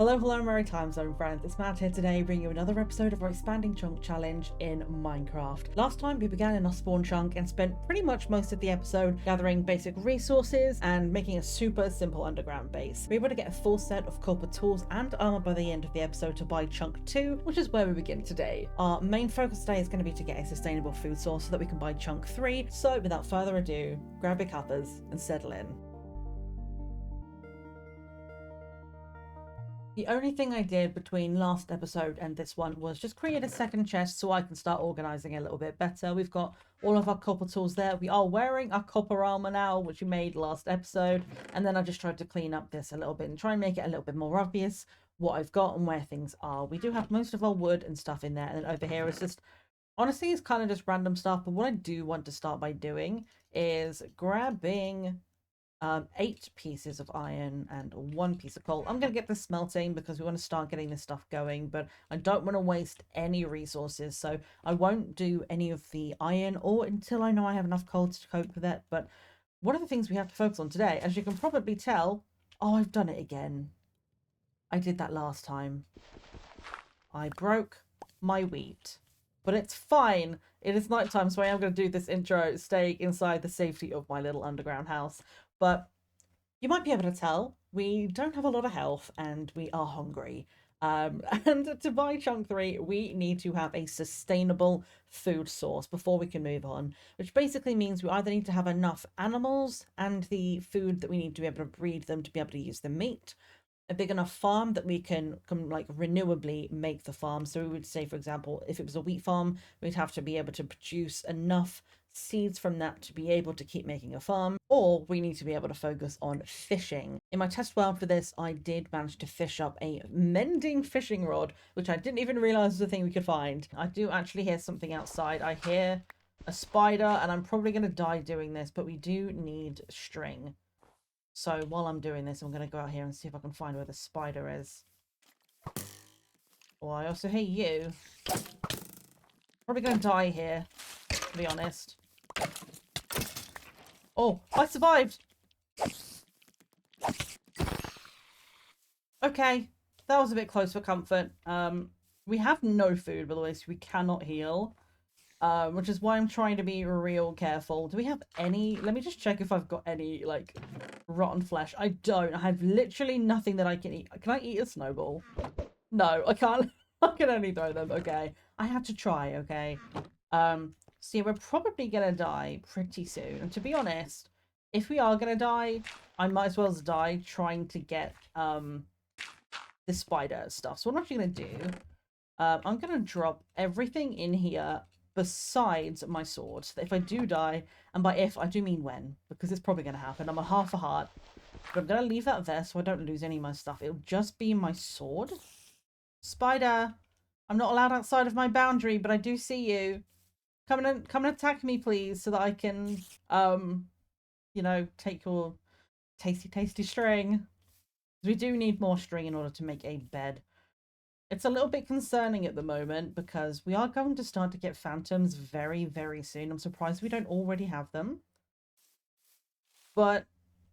Hello, hello, Merry Time Zone friends. It's Matt here today, bringing you another episode of our Expanding Chunk Challenge in Minecraft. Last time we began in our spawn chunk and spent pretty much most of the episode gathering basic resources and making a super simple underground base. We were able to get a full set of copper tools and armor by the end of the episode to buy chunk 2, which is where we begin today. Our main focus today is going to be to get a sustainable food source so that we can buy chunk 3. So without further ado, grab your cuppers and settle in. The only thing I did between last episode and this one was just create a second chest so I can start organizing it a little bit better. We've got all of our copper tools there. We are wearing our copper armor now, which we made last episode. And then I just tried to clean up this a little bit and try and make it a little bit more obvious what I've got and where things are. We do have most of our wood and stuff in there. And then over here is just, honestly, it's kind of just random stuff. But what I do want to start by doing is grabbing 8 pieces of iron and 1 piece of coal. I'm going to get this smelting because we want to start getting this stuff going, but I don't want to waste any resources, so I won't do any of the iron or until I know I have enough coal to cope with it. But one of the things we have to focus on today, as you can probably tell, oh, I've done it again. I did that last time. I broke my wheat. But it's fine. It is nighttime, so I am going to do this intro, stay inside the safety of my little underground house. But you might be able to tell, we don't have a lot of health and we are hungry. And to buy chunk 3, we need to have a sustainable food source before we can move on, which basically means we either need to have enough animals and the food that we need to be able to breed them to be able to use the meat, a big enough farm that we can like renewably make the farm. So we would say, for example, if it was a wheat farm, we'd have to be able to produce enough seeds from that to be able to keep making a farm, or we need to be able to focus on fishing. In my test world for this, I did manage to fish up a mending fishing rod, which I didn't even realize was a thing we could find. I do actually hear something outside. I hear a spider, and I'm probably going to die doing this, but we do need string. So while I'm doing this, I'm going to go out here and see if I can find where the spider is. Oh, I also hear you. Probably going to die here, to be honest. Oh, I survived! Okay, that was a bit close for comfort. We have no food, by the way, so we cannot heal. Which is why I'm trying to be real careful. Do we have any? Let me just check if I've got any, like, rotten flesh. I don't. I have literally nothing that I can eat. Can I eat a snowball? No, I can't. I can only throw them. Okay. I had to try, okay? So yeah, we're probably gonna die pretty soon. And to be honest, if we are gonna die, I might as well die trying to get, the spider stuff. So what I'm actually gonna do, I'm gonna drop everything in here besides my sword, so that if I do die, and by if I do mean when, because it's probably going to happen, I'm a half a heart, but I'm going to leave that there so I don't lose any of my stuff. It'll just be my sword. Spider, I'm not allowed outside of my boundary, but I do see you. Come and attack me, please, so that I can, you know, take your tasty string. We do need more string in order to make a bed. It's a little bit concerning at the moment because we are going to start to get phantoms very, very soon. I'm surprised we don't already have them. But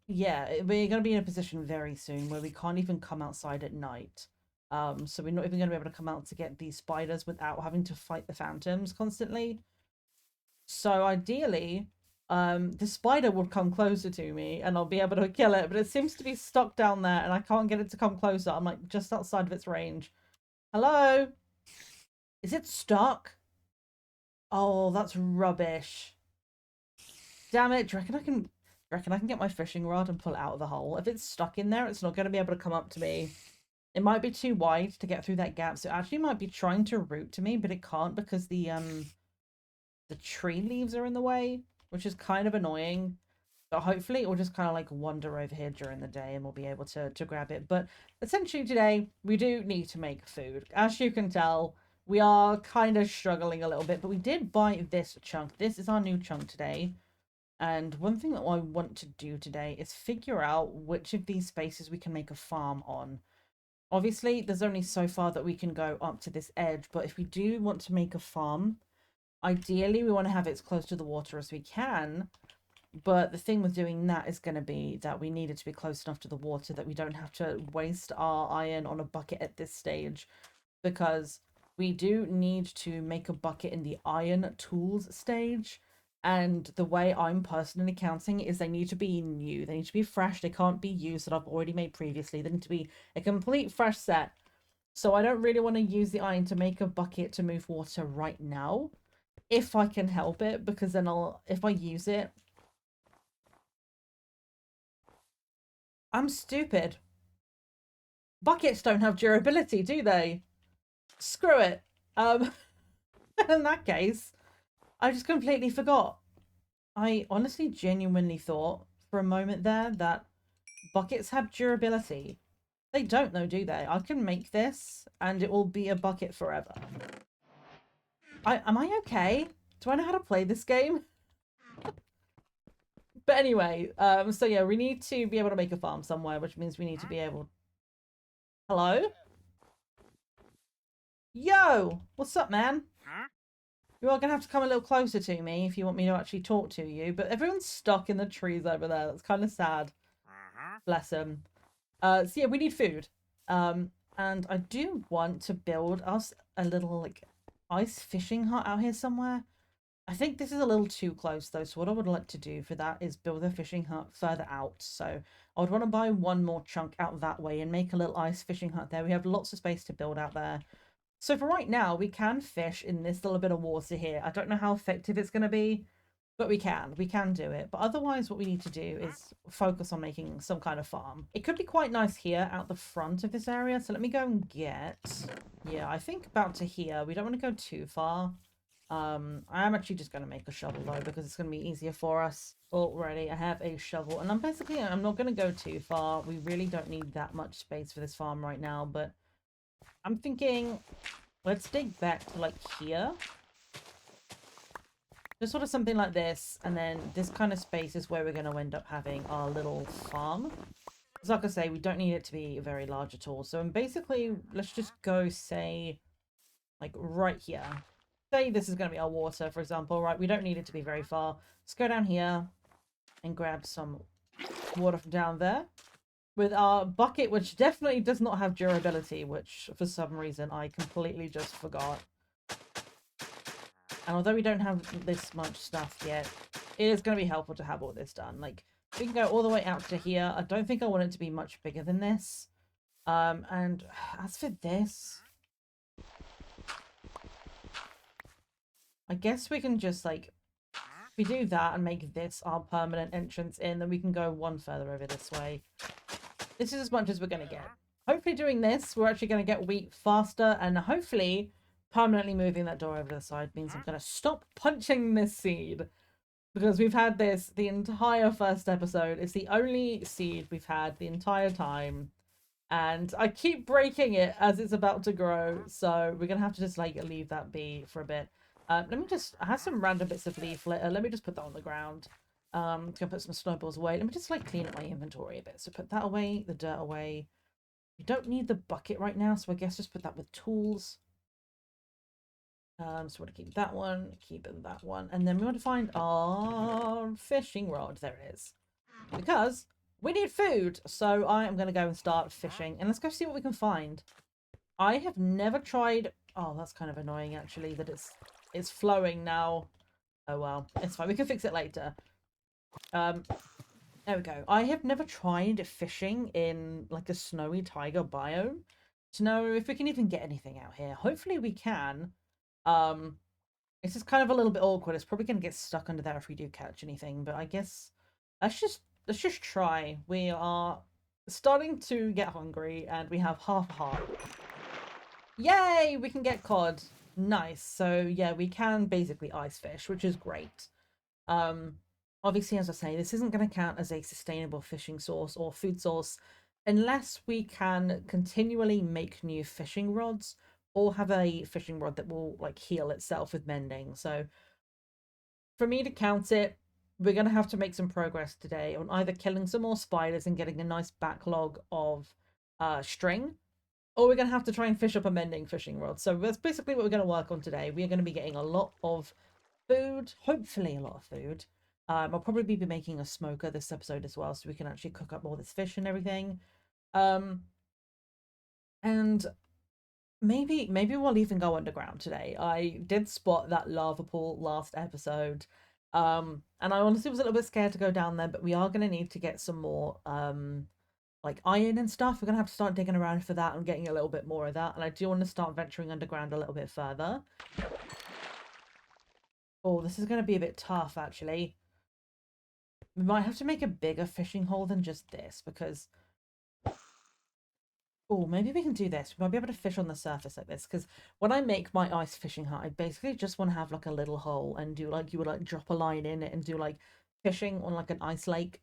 yeah, we're going to be in a position very soon where we can't even come outside at night. So we're not even going to be able to come out to get these spiders without having to fight the phantoms constantly. So ideally, the spider would come closer to me and I'll be able to kill it. But it seems to be stuck down there and I can't get it to come closer. I'm like just outside of its range. Hello? Is it stuck? Oh, that's rubbish. Damn it. Do you reckon I can get my fishing rod and pull it out of the hole? If it's stuck in there, it's not going to be able to come up to me. It might be too wide to get through that gap. So it actually might be trying to root to me, but it can't because the tree leaves are in the way, which is kind of annoying. But hopefully it will just kind of like wander over here during the day and we'll be able to grab it. But essentially today, we do need to make food. As you can tell, we are kind of struggling a little bit, but we did buy this chunk. This is our new chunk today. And one thing that I want to do today is figure out which of these spaces we can make a farm on. Obviously, there's only so far that we can go up to this edge, but if we do want to make a farm, ideally we want to have it as close to the water as we can. But the thing with doing that is going to be that we need it to be close enough to the water that we don't have to waste our iron on a bucket at this stage, because we do need to make a bucket in the iron tools stage. And the way I'm personally counting is they need to be new. They need to be fresh. They can't be used that I've already made previously. They need to be a complete fresh set. So I don't really want to use the iron to make a bucket to move water right now, if I can help it, because then if I use it, I'm stupid. Buckets don't have durability, do they? Screw it. In that case, I just completely forgot. I honestly genuinely thought for a moment there that buckets have durability. They don't though, do they? I can make this and it will be a bucket forever. Am I okay? Do I know how to play this game? But anyway, so yeah, we need to be able to make a farm somewhere, which means we need to be able... Hello? Yo! What's up, man? You are going to have to come a little closer to me if you want me to actually talk to you, but everyone's stuck in the trees over there. That's kind of sad. Bless them. So yeah, we need food. And I do want to build us a little, like, ice fishing hut out here somewhere. I think this is a little too close, though, so what I would like to do for that is build a fishing hut further out. So I would want to buy one more chunk out that way and make a little ice fishing hut there. We have lots of space to build out there. So for right now, we can fish in this little bit of water here. I don't know how effective it's going to be, but we can. We can do it. But otherwise, what we need to do is focus on making some kind of farm. It could be quite nice here out the front of this area. So let me go and get... Yeah, I think about to here. We don't want to go too far. I am actually just going to make a shovel, though, because it's going to be easier for us. Already, I have a shovel. And I'm not going to go too far. We really don't need that much space for this farm right now, but... I'm thinking, let's dig back to like here. Just sort of something like this. And then this kind of space is where we're going to end up having our little farm. Because like I say, we don't need it to be very large at all. So basically, let's just go say, like right here. Say this is going to be our water, for example, right? We don't need it to be very far. Let's go down here and grab some water from down there. With our bucket, which definitely does not have durability, which for some reason I completely just forgot. And although we don't have this much stuff yet, it is going to be helpful to have all this done. Like, we can go all the way out to here. I don't think I want it to be much bigger than this. And as for this, I guess we can just, like, if we do that and make this our permanent entrance in, then we can go one further over this way. This is as much as we're going to get. Hopefully doing this, we're actually going to get wheat faster, and hopefully permanently moving that door over to the side means I'm going to stop punching this seed, because we've had this the entire first episode. It's the only seed we've had the entire time, and I keep breaking it as it's about to grow, so we're going to have to just like leave that be for a bit. Let me just... I have some random bits of leaf litter. Let me just put that on the ground. Gonna put some snowballs away. Let me just like clean up my inventory a bit. So put that away, the dirt away. You don't need the bucket right now, so I guess just put that with tools. So we're gonna keep that one, keep that one, and then we want to find our fishing rod. There it is. Because we need food, so I am gonna go and start fishing, and let's go see what we can find. I have never tried... Oh, that's kind of annoying actually, that it's flowing now. Oh well, it's fine. We can fix it later. There we go. I have never tried fishing in like a snowy taiga biome to know if we can even get anything out here. Hopefully we can. It's just kind of a little bit awkward. It's probably going to get stuck under there if we do catch anything, but I guess let's just try. We are starting to get hungry and we have half a heart. Yay! We can get cod. Nice. So yeah, we can basically ice fish, which is great. Obviously, as I say, this isn't going to count as a sustainable fishing source or food source unless we can continually make new fishing rods or have a fishing rod that will like heal itself with mending. So for me to count it, we're going to have to make some progress today on either killing some more spiders and getting a nice backlog of string, or we're going to have to try and fish up a mending fishing rod. So that's basically what we're going to work on today. We are going to be getting a lot of food, hopefully a lot of food. I'll probably be making a smoker this episode as well, so we can actually cook up all this fish and everything. Um, and maybe we'll even go underground today. I did spot that lava pool last episode. And I honestly was a little bit scared to go down there, but we are gonna need to get some more like iron and stuff. We're gonna have to start digging around for that and getting a little bit more of that. And I do want to start venturing underground a little bit further. Oh, this is gonna be a bit tough actually. We might have to make a bigger fishing hole than just this because oh, maybe we can do this. We might be able to fish on the surface like this because when I make my ice fishing hut, I basically just want to have like a little hole and do like you would like drop a line in it and do like fishing on like an ice lake.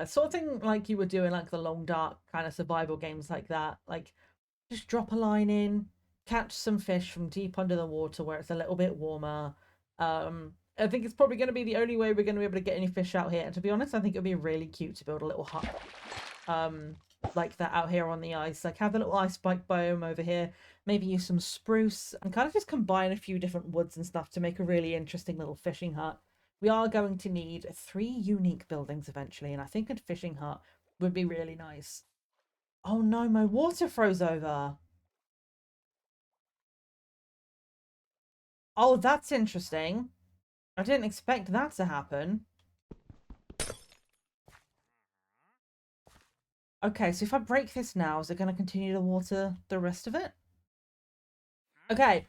Sort of thing like you would do in like the long dark kind of survival games like that. Like just drop a line in, catch some fish from deep under the water where it's a little bit warmer. I think it's probably going to be the only way we're going to be able to get any fish out here. And to be honest, I think it would be really cute to build a little hut like that out here on the ice. Like have the little ice spike biome over here, maybe use some spruce and kind of just combine a few different woods and stuff to make a really interesting little fishing hut. We are going to need 3 unique buildings eventually, and I think a fishing hut would be really nice. Oh no, my water froze over. Oh, that's interesting. I didn't expect that to happen. Okay, so if I break this now, is it going to continue to water the rest of it? Okay,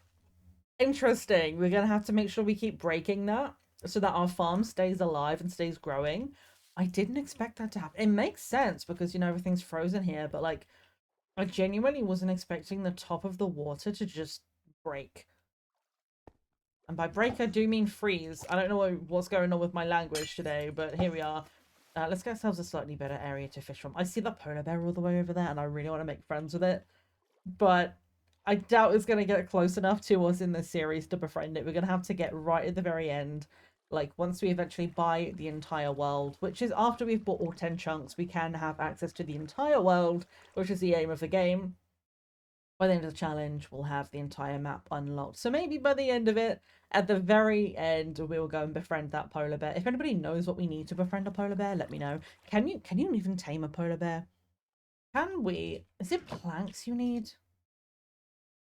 interesting. We're going to have to make sure we keep breaking that so that our farm stays alive and stays growing. I didn't expect that to happen. It makes sense because, you know, everything's frozen here, but like, I genuinely wasn't expecting the top of the water to just break. And by break, I do mean freeze. I don't know what's going on with my language today, but here we are. Let's get ourselves a slightly better area to fish from. I see the polar bear all the way over there, and I really want to make friends with it. But I doubt it's going to get close enough to us in this series to befriend it. We're going to have to get right at the very end. Like, once we eventually buy the entire world, which is after we've bought all 10 chunks, we can have access to the entire world, which is the aim of the game. By the end of the challenge, we'll have the entire map unlocked. So maybe by the end of it, at the very end, we will go and befriend that polar bear. If anybody knows what we need to befriend a polar bear, let me know. Can you even tame a polar bear? Can we? Is it planks you need?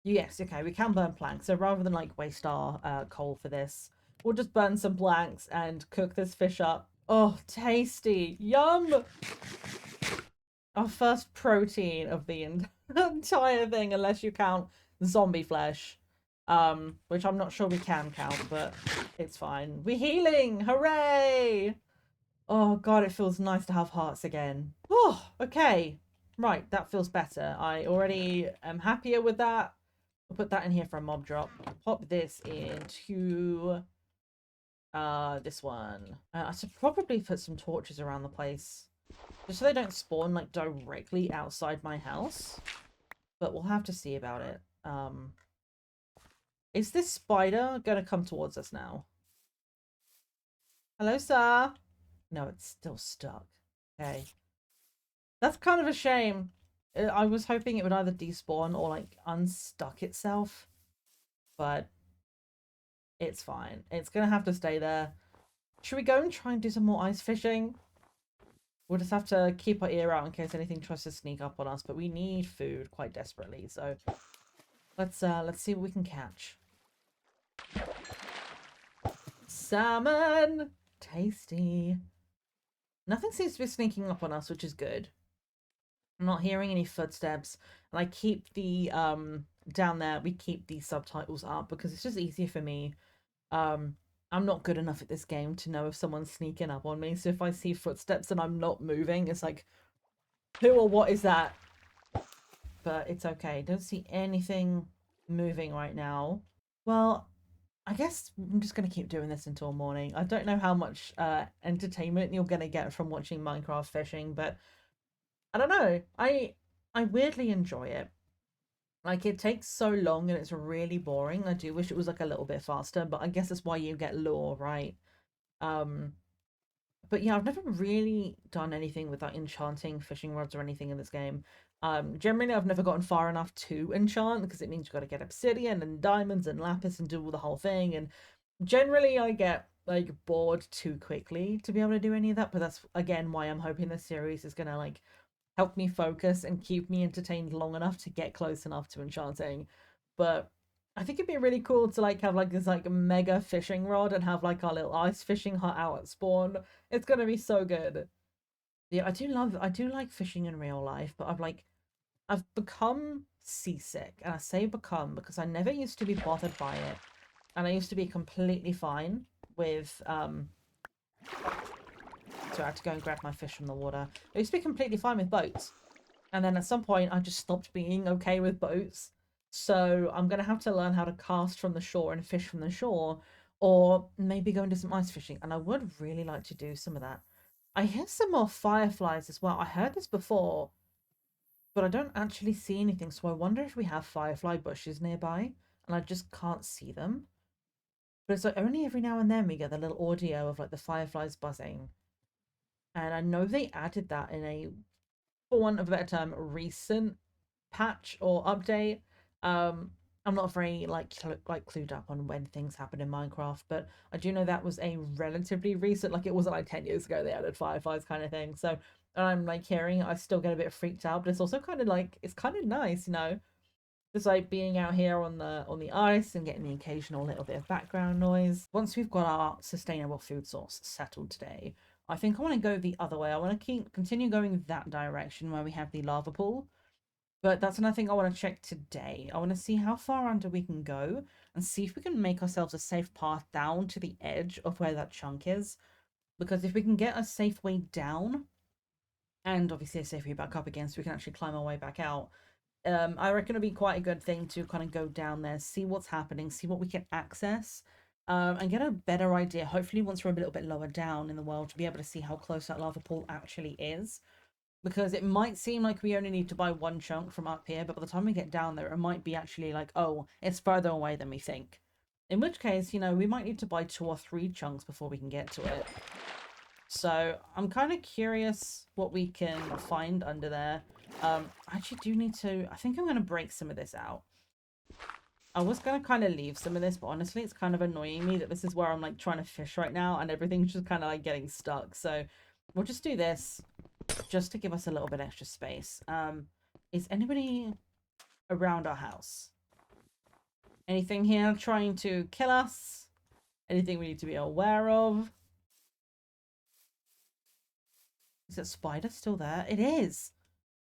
Yes, okay, we can burn planks. So rather than like waste our coal for this, we'll just burn some planks and cook this fish up. Oh, tasty. Yum! Our first protein of the entire thing, unless you count zombie flesh. Which I'm not sure we can count, but it's fine. We're healing! Hooray! Oh god, it feels nice to have hearts again. Oh, okay. Right, that feels better. I already am happier with that. I'll put that in here for a mob drop. Pop this into this one. I should probably put some torches around the place. Just so they don't spawn like directly outside my house. But we'll have to see about it. Is this spider gonna come towards us now? Hello, sir. No, it's still stuck. Okay. That's kind of a shame. I was hoping it would either despawn or like unstuck itself. But it's fine. It's gonna have to stay there. Should we go and try and do some more ice fishing? We'll just have to keep our ear out in case anything tries to sneak up on us, but we need food quite desperately, so let's see what we can catch. Salmon! Tasty. Nothing seems to be sneaking up on us, which is good. I'm not hearing any footsteps, and I keep the down there we keep the subtitles up because it's just easier for me. I'm not good enough at this game to know if someone's sneaking up on me. So if I see footsteps and I'm not moving, it's like, who or what is that? But it's okay. Don't see anything moving right now. Well, I guess I'm just going to keep doing this until morning. I don't know how much entertainment you're going to get from watching Minecraft fishing, but I don't know. I weirdly enjoy it. Like, it takes so long and it's really boring. I do wish it was like a little bit faster, but I guess that's why you get lore, right? Um, but yeah, I've never really done anything with like enchanting fishing rods or anything in this game. Generally, I've never gotten far enough to enchant because it means you've got to get obsidian and diamonds and lapis and do all the whole thing. And Generally, I get like bored too quickly to be able to do any of that, but that's again why I'm hoping this series is gonna like help me focus and keep me entertained long enough to get close enough to enchanting. But I think it'd be really cool to like have like this like mega fishing rod and have like our little ice fishing hut out at spawn. It's gonna be so good. Yeah, I do like fishing in real life, but I've become seasick. And I say become because I never used to be bothered by it. And I used to be completely fine with so I had to go and grab my fish from the water. I used to be completely fine with boats. And then at some point I just stopped being okay with boats. So I'm gonna have to learn how to cast from the shore and fish from the shore, or maybe go and do some ice fishing. And I would really like to do some of that. I hear some more fireflies as well. I heard this before, but I don't actually see anything. So I wonder if we have firefly bushes nearby and I just can't see them. But it's like only every now and then we get the little audio of like the fireflies buzzing. And I know they added that in a, for want of a better term, recent patch or update. I'm not very like clued up on when things happen in Minecraft, but I do know that was a relatively recent, like it wasn't like 10 years ago they added fireflies kind of thing. So and I'm like hearing it, I still get a bit freaked out, but it's also kind of like it's kind of nice, you know, just like being out here on the ice and getting the occasional little bit of background noise. Once we've got our sustainable food source settled today, I think I want to go the other way. I want to continue going that direction where we have the lava pool. But that's another thing I want to check today. I want to see how far under we can go and see if we can make ourselves a safe path down to the edge of where that chunk is. Because if we can get a safe way down, and obviously a safe way back up again so we can actually climb our way back out, I reckon it'd be quite a good thing to kind of go down there, see what's happening, see what we can access, and get a better idea. Hopefully, once we're a little bit lower down in the world, to be able to see how close that lava pool actually is. Because it might seem like we only need to buy one chunk from up here, but by the time we get down there, it might be actually like, oh, it's further away than we think. In which case, you know, we might need to buy 2 or 3 chunks before we can get to it. So I'm kind of curious what we can find under there. I actually do need to, I think I'm going to break some of this out. I was going to kind of leave some of this, but honestly, it's kind of annoying me that this is where I'm like trying to fish right now and everything's just kind of like getting stuck. So we'll just do this just to give us a little bit extra space. Is anybody around our house? Anything here trying to kill us? Anything we need to be aware of? Is that spider still there? It is.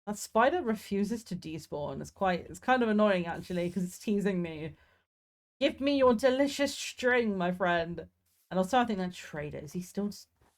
That spider refuses to despawn. It's kind of annoying actually because it's teasing me. Give me your delicious string, my friend. And also I think that trader, is he still,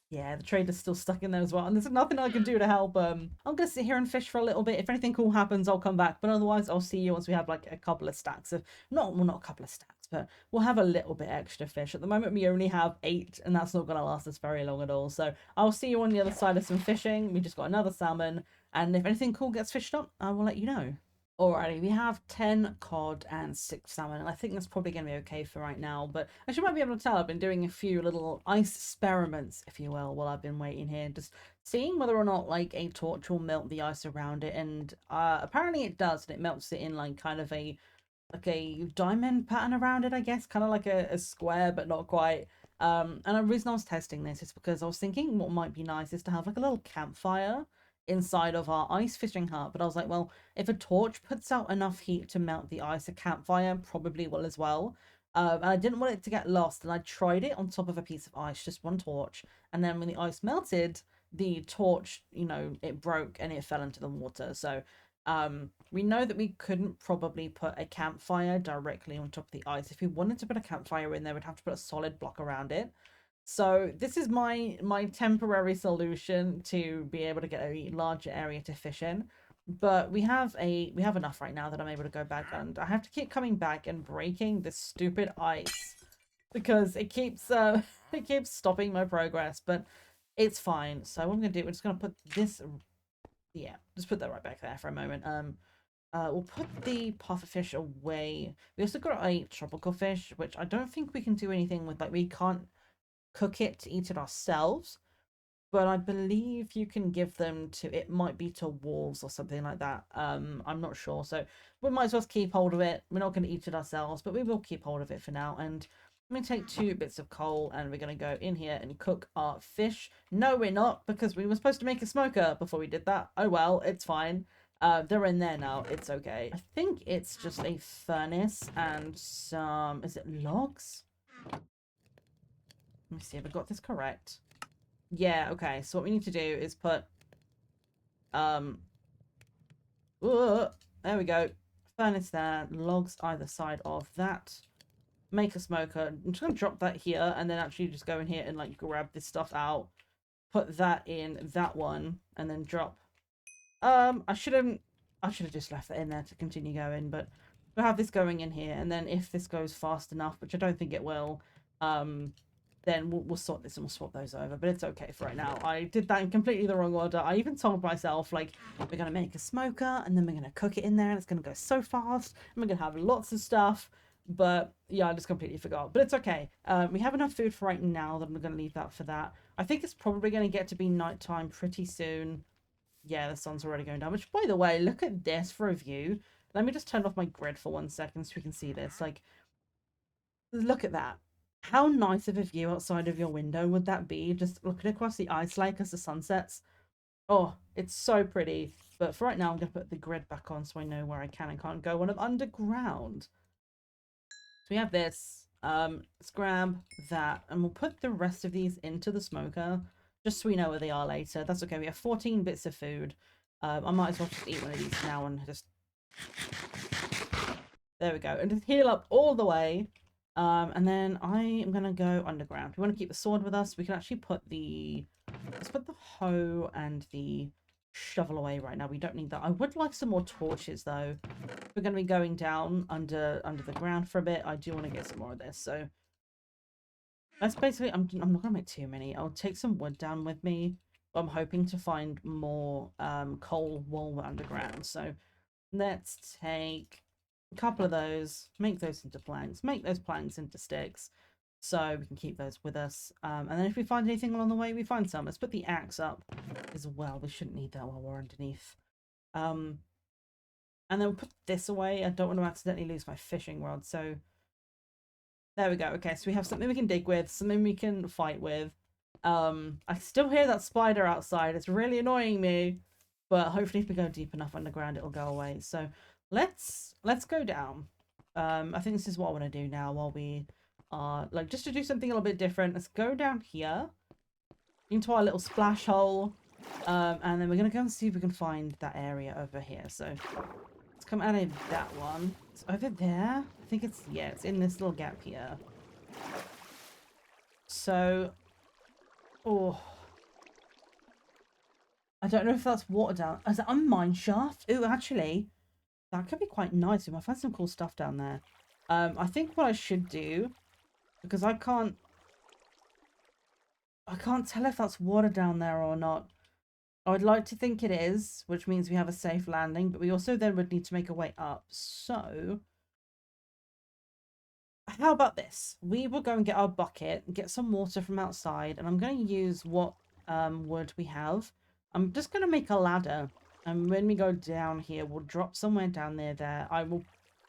yeah, the trader's still stuck in there as well. And there's nothing I can do to help him. I'm gonna sit here and fish for a little bit. If anything cool happens, I'll come back. But otherwise I'll see you once we have like a couple of stacks of, not a couple of stacks, but we'll have a little bit extra fish. At the moment we only have 8 and that's not gonna last us very long at all. So I'll see you on the other side of some fishing. We just got another salmon. And if anything cool gets fished up, I will let you know. Alrighty, we have 10 cod and 6 salmon, and I think that's probably going to be okay for right now. But as you might be able to tell, I've been doing a few little ice experiments, if you will, while I've been waiting here, just seeing whether or not like a torch will melt the ice around it. And apparently it does, and it melts it in like kind of a like a diamond pattern around it, I guess, kind of like a square, but not quite. And the reason I was testing this is because I was thinking what might be nice is to have like a little campfire inside of our ice fishing hut. But I was like, well, if a torch puts out enough heat to melt the ice, a campfire probably will as well. And I didn't want it to get lost, and I tried it on top of a piece of ice, just one torch. And then when the ice melted, the torch, you know, it broke and it fell into the water. So we know that we couldn't probably put a campfire directly on top of the ice. If we wanted to put a campfire in there, we'd have to put a solid block around it. So this is my temporary solution to be able to get a larger area to fish in. But we have enough right now that I'm able to go back, and I have to keep coming back and breaking this stupid ice because it keeps it keeps stopping my progress, but it's fine. So what I'm gonna do, we're just gonna put this, yeah, just put that right back there for a moment. We'll put the pufferfish away. We also got a tropical fish, which I don't think we can do anything with. Like, we can't cook it to eat it ourselves, but I believe you can give them to, it might be to wolves or something like that. I'm not sure. So we might as well keep hold of it. We're not going to eat it ourselves, but we will keep hold of it for now. And I'm going to take 2 bits of coal and we're going to go in here and cook our fish. No, we're not, because we were supposed to make a smoker before we did that. Oh well, it's fine. They're in there now. It's okay. I think it's just a furnace and some... Is it logs? Let me see if I got this correct. Yeah, okay. So what we need to do is put... there we go. Furnace there. Logs either side of that. Make a smoker. I'm just gonna drop that here and then actually just go in here and like grab this stuff out, put that in that one, and then drop. I should have just left that in there to continue going, but we'll have this going in here, and then if this goes fast enough, which I don't think it will, then we'll sort this and we'll swap those over. But it's okay for right now. I did that in completely the wrong order. I even told myself, like, we're gonna make a smoker and then we're gonna cook it in there and it's gonna go so fast and we're gonna have lots of stuff. But yeah, I just completely forgot. But it's okay. We have enough food for right now that I'm going to leave that for that. I think it's probably going to get to be nighttime pretty soon. Yeah, the sun's already going down. Which, by the way, look at this for a view. Let me just turn off my grid for 1 second so we can see this. Like, look at that. How nice of a view outside of your window would that be? Just looking across the ice lake as the sun sets. Oh, it's so pretty. But for right now, I'm going to put the grid back on so I know where I can and can't go when I'm underground. So we have this, let's grab that, and we'll put the rest of these into the smoker, just so we know where they are later. That's okay, we have 14 bits of food. I might as well just eat one of these now and just... There we go, and just heal up all the way. And then I am going to go underground. We want to keep the sword with us. We can actually put the... Let's put the hoe and the shovel away right now. We don't need that. I would like some more torches though. We're going to be going down under the ground for a bit. I do want to get some more of this. So that's basically... I'm not going to make too many. I'll take some wood down with me. But I'm hoping to find more coal while we're underground. So let's take a couple of those, make those into planks, make those planks into sticks, so we can keep those with us. And then if we find anything along the way, we find some. Let's put the axe up as well. We shouldn't need that while we're underneath. And then we'll put this away. I don't want to accidentally lose my fishing rod. So there we go. Okay, so we have something we can dig with, something we can fight with. I still hear that spider outside. It's really annoying me. But hopefully if we go deep enough underground, it'll go away. So let's go down. I think this is what I want to do now while we are, like, just to do something a little bit different. Let's go down here into our little splash hole. And then we're going to go and see if we can find that area over here. So let's come out of that one. It's over there. I think it's, yeah, it's in this little gap here. So, oh, I don't know if that's water down. Is that a mine shaft? Ooh, actually, that could be quite nice. We might find some cool stuff down there. I think what I should do, because I can't tell if that's water down there or not. I would like to think it is, which means we have a safe landing, but we also then would need to make a way up. So how about this? We will go and get our bucket, get some water from outside, and I'm going to use what wood we have. I'm just going to make a ladder, and when we go down here, we'll drop somewhere down there.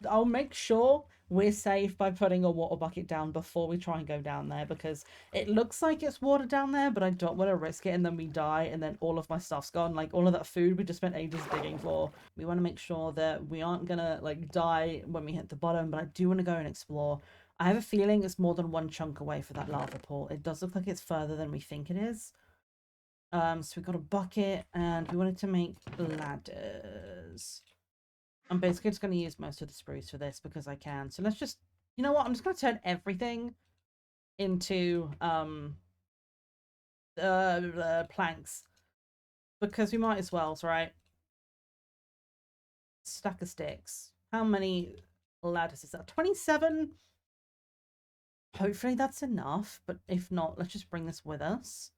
I'll make sure we're safe by putting a water bucket down before we try and go down there, because it looks like it's water down there, but I don't want to risk it and then we die and then all of my stuff's gone. Like, all of that food we just spent ages digging for. We want to make sure that we aren't gonna, like, die when we hit the bottom, but I do want to go and explore. I have a feeling it's more than one chunk away for that lava pool. It does look like it's further than we think it is. So we've got a bucket, and we wanted to make ladders. I'm basically just going to use most of the spruce for this because I can. So let's just, you know what? I'm just going to turn everything into planks, because we might as well, right? Stack of sticks. How many ladders is that? 27? Hopefully that's enough, but if not, let's just bring this with us.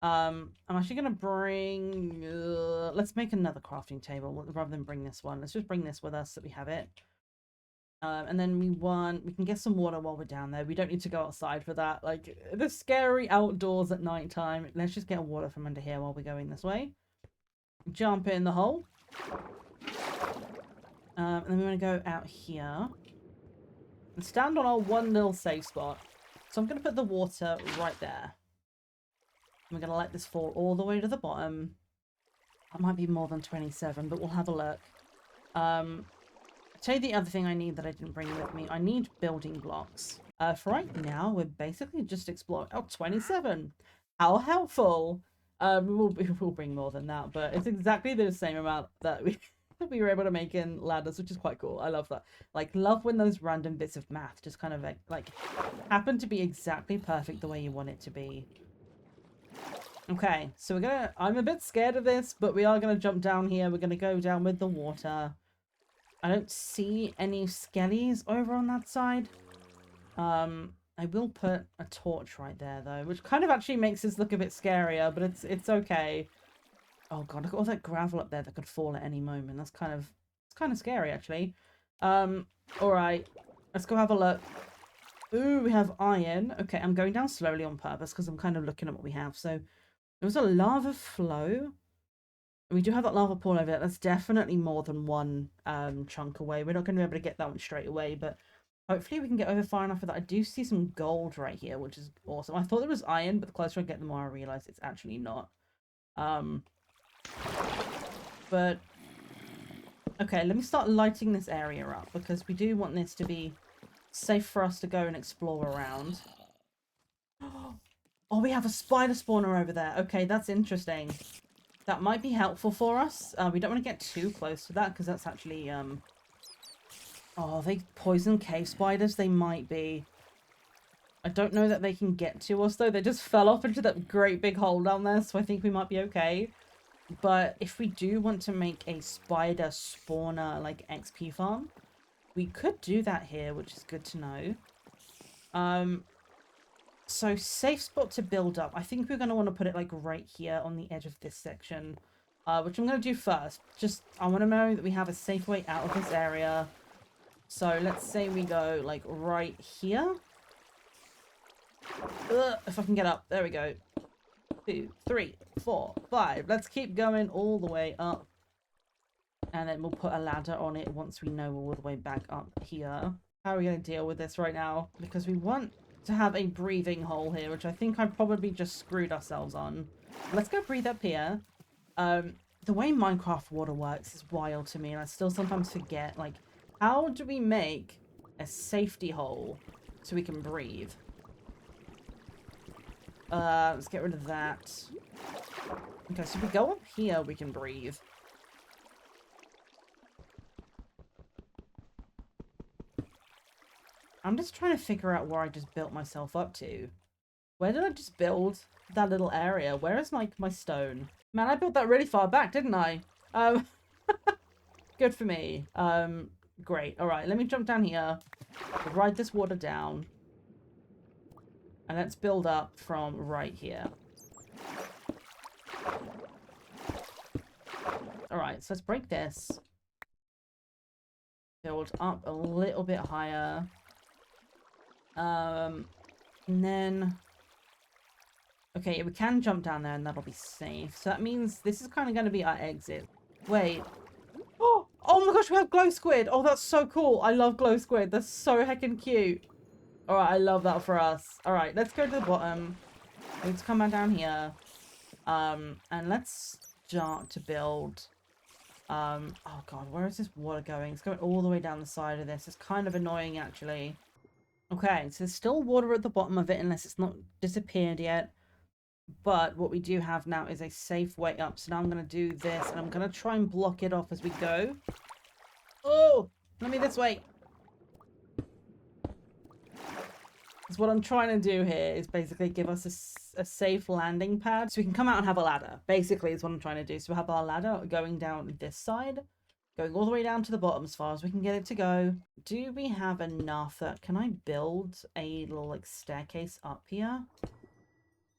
I'm actually going to bring, let's make another crafting table rather than bring this one. Let's just bring this with us so that we have it. And then we can get some water while we're down there. We don't need to go outside for that. Like, the scary outdoors at night time. Let's just get water from under here while we're going this way. Jump in the hole. And then we want to go out here. and stand on our one little safe spot. So I'm going to put the water right there. We're going to let this fall all the way to the bottom. That might be more than 27, but we'll have a look. I'll tell you the other thing I need that I didn't bring with me. I need building blocks. For right now, we're basically just exploring. Oh, 27. How helpful. We'll bring more than that, but it's exactly the same amount that we were able to make in ladders, which is quite cool. I love that. Like, love when those random bits of math just kind of like happen to be exactly perfect the way you want it to be. Okay, so I'm a bit scared of this, but we are gonna jump down here. We're gonna go down with the water. I don't see any skellies over on that side. I will put a torch right there though, which kind of actually makes this look a bit scarier, but it's okay. Oh god, look at all that gravel up there that could fall at any moment. It's kind of scary actually. Alright. Let's go have a look. Ooh, we have iron. Okay, I'm going down slowly on purpose because I'm kind of looking at what we have. So there was a lava flow. We do have that lava pool over there. That's definitely more than one chunk away. We're not going to be able to get that one straight away, but hopefully we can get over far enough for that. I do see some gold right here, which is awesome. I thought it was iron, but the closer I get, the more I realize it's actually not. But okay, let me start lighting this area up because we do want this to be safe for us to go and explore around. Oh, we have a spider spawner over there. Okay, that's interesting. That might be helpful for us. We don't want to get too close to that because that's actually, oh, they poison cave spiders? They might be. I don't know that they can get to us, though. They just fell off into that great big hole down there, so I think we might be okay. But if we do want to make a spider spawner, like, XP farm, we could do that here, which is good to know. So, safe spot to build up. I think we're going to want to put it, like, right here on the edge of this section. Which I'm going to do first. Just, I want to know that we have a safe way out of this area. So, let's say we go, like, right here. If I can get up. There we go. 2, 3, 4, 5. Let's keep going all the way up. And then we'll put a ladder on it once we know we're all the way back up here. How are we going to deal with this right now? Because we want to have a breathing hole here, which I think I probably just screwed ourselves on. Let's go breathe up here. The way Minecraft water works is wild to me, and I still sometimes forget, like, how do we make a safety hole so we can breathe? Let's get rid of that. Okay, so if we go up here, we can breathe. I'm just trying to figure out where I just built myself up to. Where did I just build that little area? Where is, like, my stone? Man, I built that really far back, didn't I? Good for me. Great. Alright, let me jump down here. Ride this water down. And let's build up from right here. Alright, so let's break this. Build up a little bit higher. And then... Okay, we can jump down there and that'll be safe. So that means this is kind of going to be our exit. Wait. Oh my gosh, we have glow squid. Oh, that's so cool. I love glow squid. They're so heckin' cute. Alright, I love that for us. Alright, let's go to the bottom. Let's come back down here. And let's start to build. Oh god, where is this water going? It's going all the way down the side of this. It's kind of annoying, actually. Okay, so there's still water at the bottom of it unless it's not disappeared yet. But what we do have now is a safe way up. So now I'm going to do this and I'm going to try and block it off as we go. Oh, let me this way. Because what I'm trying to do here is basically give us a safe landing pad so we can come out and have a ladder. Basically is what I'm trying to do. So we have our ladder going down this side, going all the way down to the bottom as far as we can get it to go. Do we have enough that... Can I build a little, like, staircase up here?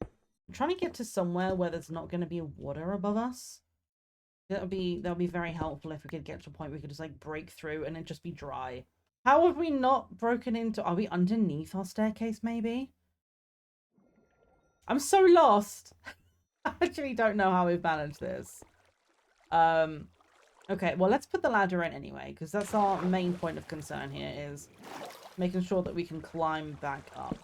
I'm trying to get to somewhere where there's not going to be water above us. That would be very helpful if we could get to a point where we could just, like, break through and it just be dry. How have we not broken into... Are we underneath our staircase, maybe? I'm so lost. I actually don't know how we've managed this. Okay, well, let's put the ladder in anyway, because that's our main point of concern here is making sure that we can climb back up.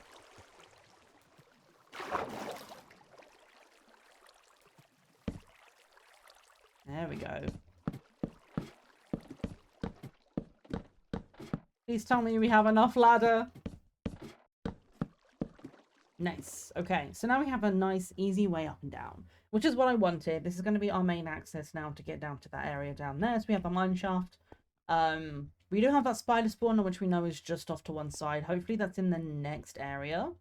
There we go. Please tell me we have enough ladder. Nice. Okay, so now we have a nice, easy way up and down, which is what I wanted. This is going to be our main access now to get down to that area down there. So we have the mine shaft. We do have that spider spawner, which we know is just off to one side. Hopefully that's in the next area.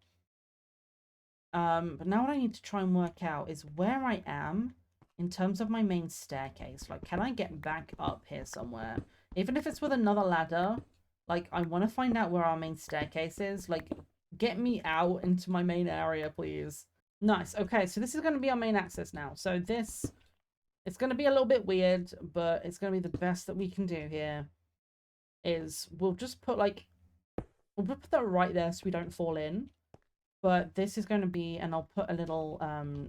But now what I need to try and work out is where I am in terms of my main staircase. Like, can I get back up here somewhere? Even if it's with another ladder, like, I want to find out where our main staircase is. Like, get me out into my main area, please. Nice. Okay, so this is going to be our main access now. So this, it's going to be a little bit weird, but it's going to be the best that we can do here. Is we'll just put, like, we'll put that right there so we don't fall in. But this is going to be, and I'll put a little,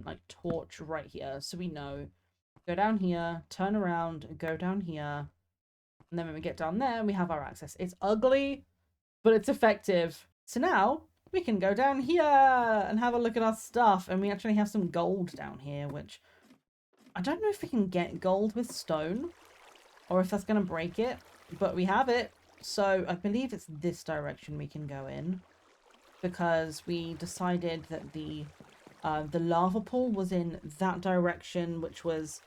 like, torch right here so we know. Go down here, turn around, go down here. And then when we get down there, we have our access. It's ugly, but it's effective. So now we can go down here and have a look at our stuff. And we actually have some gold down here, which I don't know if we can get gold with stone or if that's going to break it, but we have it. So I believe it's this direction we can go in because we decided that the lava pool was in that direction, which was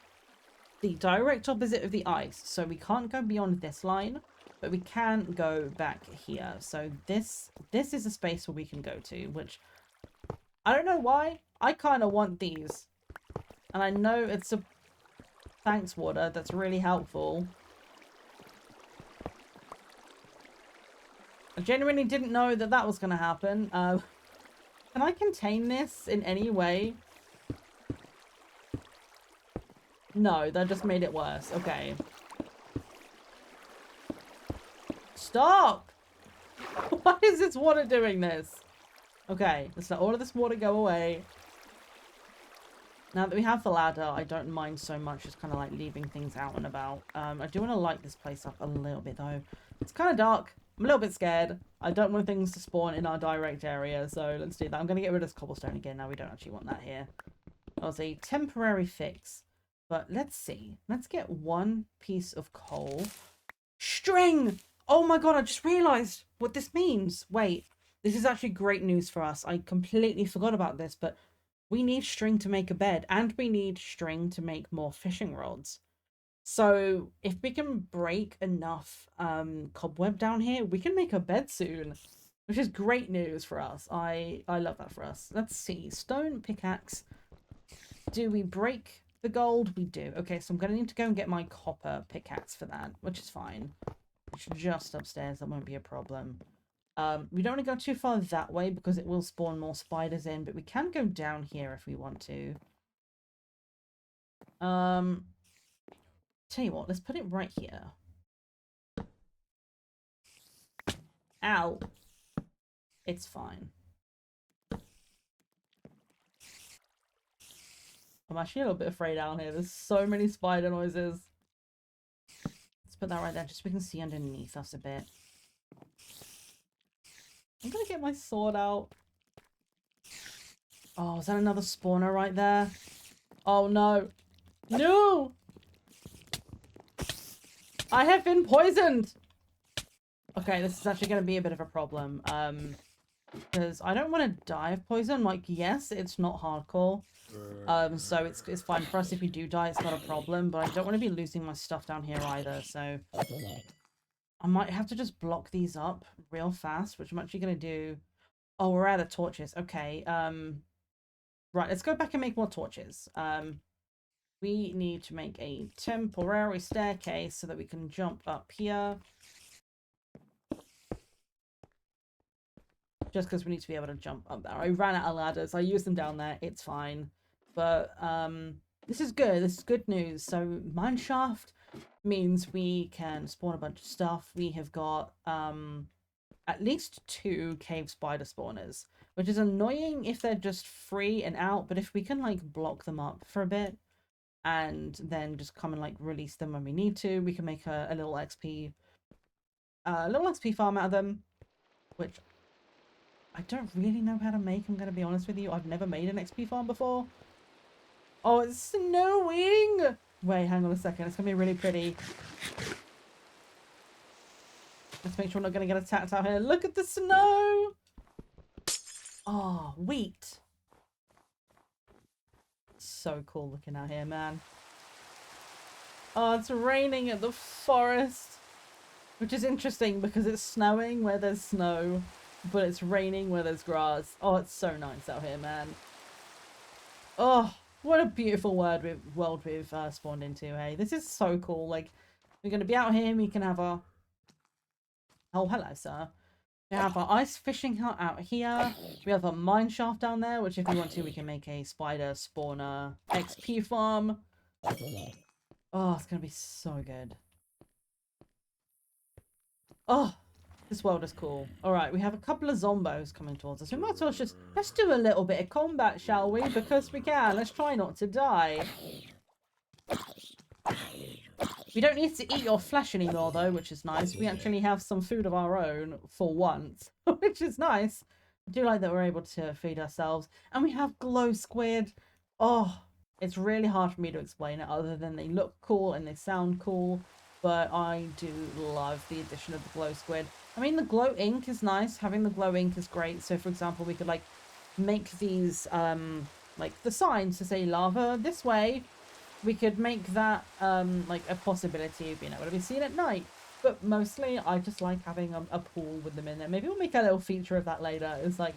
the direct opposite of the ice. So we can't go beyond this line, but we can go back here. So this is a space where we can go to, which I don't know why. I kind of want these. And I know it's a thanks water that's really helpful. I genuinely didn't know that that was going to happen. Can I contain this in any way? No, that just made it worse. Okay. Stop! Why is this water doing this? Okay, let's let all of this water go away. Now that we have the ladder, I don't mind so much just kind of like leaving things out and about. I do want to light this place up a little bit though. It's kind of dark. I'm a little bit scared. I don't want things to spawn in our direct area, so let's do that. I'm going to get rid of this cobblestone again. Now we don't actually want that here. That was a temporary fix. But let's see. Let's get one piece of coal. String! Oh my god, I just realised what this means. Wait, this is actually great news for us. I completely forgot about this, but we need string to make a bed, and we need string to make more fishing rods. So if we can break enough cobweb down here, we can make a bed soon, which is great news for us. I love that for us. Let's see. Stone pickaxe. Do we break the gold? We do. Okay, so I'm going to need to go and get my copper pickaxe for that, which is fine. It's just upstairs. That won't be a problem. We don't want to go too far that way because it will spawn more spiders in, but we can go down here if we want to. Tell you what, let's put it right here. Ow. It's fine. I'm actually a little bit afraid down here. There's so many spider noises. Let's put that right there just so we can see underneath us a bit. I'm gonna get my sword out. Oh, is that another spawner right there? Oh no. No! I have been poisoned! Okay, this is actually going to be a bit of a problem. Because I don't want to die of poison. Like, yes, it's not hardcore. So it's fine for us if you do die, it's not a problem. But I don't want to be losing my stuff down here either, so... I might have to just block these up real fast, which I'm actually going to do... Oh, we're out of torches. Okay, right, let's go back and make more torches. We need to make a temporary staircase so that we can jump up here. Just because we need to be able to jump up there. I ran out of ladders. I used them down there. It's fine. But this is good. This is good news. So mineshaft means we can spawn a bunch of stuff. We have got at least 2 cave spider spawners, which is annoying if they're just free and out. But if we can like block them up for a bit, and then just come and like release them when we need to, we can make a little XP farm out of them. which I don't really know how to make, I'm going to be honest with you. I've never made an XP farm before. Oh, it's snowing! Wait, hang on a second. It's going to be really pretty. Let's make sure we're not going to get attacked out here. Look at the snow! Oh, wheat. So cool looking out here, man. Oh, it's raining at the forest. Which is interesting because it's snowing where there's snow. But it's raining where there's grass. Oh, it's so nice out here, man. Oh, what a beautiful world we've spawned into, hey? This is so cool. Like, we're going to be out here. We can have our... Oh, hello, sir. We have our ice fishing hut out here. We have a mine shaft down there, which if we want to, we can make a spider spawner XP farm. Oh, it's going to be so good. Oh, this world is cool. Alright, we have a couple of zombos coming towards us. We might as well just... Let's do a little bit of combat, shall we? Because we can. Let's try not to die. We don't need to eat your flesh anymore, though, which is nice. We actually have some food of our own for once, which is nice. I do like that we're able to feed ourselves. And we have glow squid. Oh, it's really hard for me to explain it other than they look cool and they sound cool. But I do love the addition of the glow squid. I mean, the glow ink is nice. Having the glow ink is great. So, for example, we could, like, make these, like, the signs to say lava this way. We could make that, like, a possibility of being able to be seen at night. But mostly, I just like having a pool with them in there. Maybe we'll make a little feature of that later. It's like,